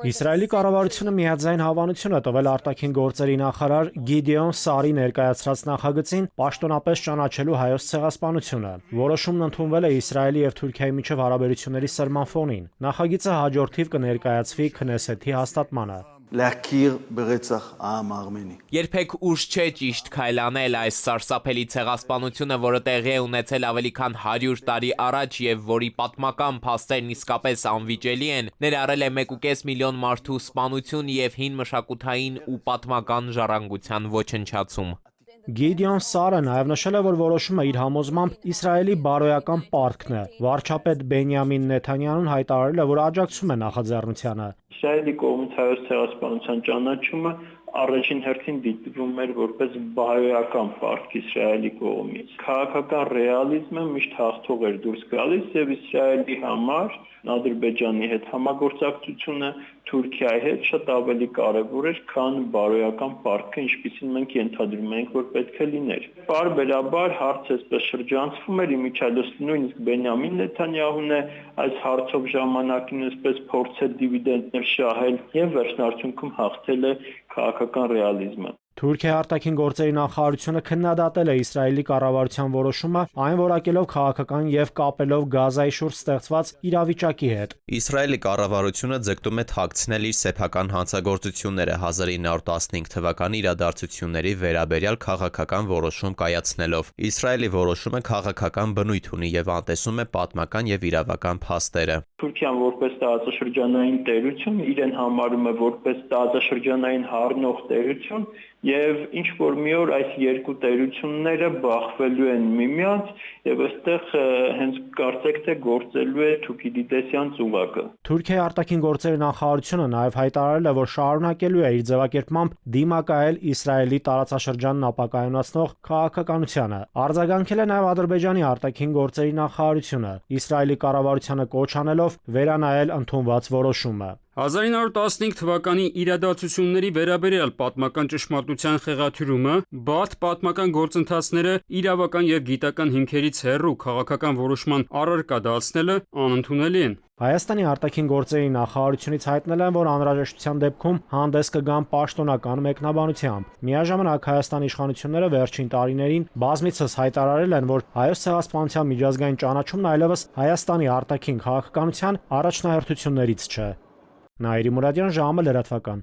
Իսրայելի կառավարությունը միաձայն հավանություն է տվել արտաքին գործերի նախարար Գիդեոն Սարի ներկայացրած նախագծին պաշտոնապես ճանաչելու հայոց ցեղասպանությունը։ Որոշումն ընդունվել է Իսրայելի եւ Թուրքիայի միջև հարաբերությունների սրման ֆոնին։ Նախագիծը հաջորդ թիվ կներկայացվի Քնեսեթի հաստատմանը։ Երբեք ուշ չէ ճիշտ քայլ անել այս սարսափելի ցեղասպանությունը, որը տեղի է ունեցել ավելի քան 100 տարի առաջ եւ որի պատմական փաստերն իսկապես անվիճելի են, ներառել է 1.5 միլիոն մարդու սպանություն եւ հին մշակութային ու պատմական ժառանգության ոչնչացում։ Գիդեոն Սարը նաև նշել է, որ որոշումը իր համոզմամբ Իսրայելի բարոյական պարտքն է։ Վարչապետ Բենյամին Նեթանյահուն հայտարարել է, որ աջակցում է նախաձեռնությանը։ Իսրայելի կողմից հայոց ցեղասպանության ճանաչումը առաջին հերթին դիտվում էր որպես բարոյական պարտք Իսրայելի կողմից։ Քաղաքական ռեալիզմը միշտ հաղթող էր դուրս գալիս եւ Իսրայելի համար Ադրբեջանի հետ համագործակցությունը Թուրքիայի հետ շատ ավելի կարևոր էր, քան բարոյական պարտքը, ինչպիսին մենք ենթադրում ենք, որ պետք է լիներ։ Պարբերաբար հարցը այսպես շրջանցվում էր, իմիջիայլոց նույնիսկ Բենյամին Նեթանյահուն է այս հարցով ժամանակին այսպես փորձել դիվիդենտներ շահել եւ վերջնարդյունքում հաղթել է քաղաքական ռեալիզմը։ Թուրքիայի արտաքին գործերի նախարարությունը քննադատել է Իսրայելի կառավարության որոշումը, այն որակելով քաղաքական եւ կապելով Գազայի շուրջ ստեղծված իրավիճակի հետ։ Իսրայելի կառավարությունը ձգտում է թաքցնել իր սեփական հանցագործությունները 1915 թվականի իրադարձությունների վերաբերյալ քաղաքական որոշում կայացնելով։ Իսրայելի որոշումը քաղաքական բնույթ ունի եւ անտեսում է պատմական եւ իրավական փաստերը։ Թուրքիան որպես տարածաշրջանային տերություն իրեն համարում է որպես տարածաշրջանային հառնող տերություն եւ ինչ որ մի օր այս երկու տերությունները բախվելու են միմյանց եւ այստեղ հենց կարծեք թե գործելու է Թուքիդիդեսյան ծուղակը։ Թուրքիայի արտաքին գործերի նախարարությունը նաեւ հայտարարել է, որ շարունակելու է իր ձևակերպմամբ դիմակայել Իսրայելի տարածաշրջանն ապակայունացնող քաղաքականությանը։ Արձագանքել է նաեւ Ադրբեջանի արտաքին գործերի նախարարությունը, Իսրայելի կառավարությանը կոչ անելով վերանայել ընդունված որոշումը։ 1915 թվականի իրադարձությունների վերաբերյալ պատմական ճշմարտության խեղաթյուրումը, բարդ պատմական գործընթացները իրավական եւ գիտական հիմքերից հեռու քաղաքական որոշման առարկա դարձնելը անընդունելի են։ Հայաստանի արտաքին գործերի նախարարությունից հայտնել են, որ անհրաժեշտության դեպքում հանդես կգան պաշտոնական մեկնաբանությամբ։ Միաժամանակ Հայաստանի իշխանությունները վերջին տարիներին բազմիցս հայտարարել են, որ հայոց ցեղասպանության միջազգային ճանաչումն այլևս Հայաստանի արտաքին քաղաքականության առաջնահերթություններից չէ։ Նաիրի Մուրադյան, ժամը լրատվական։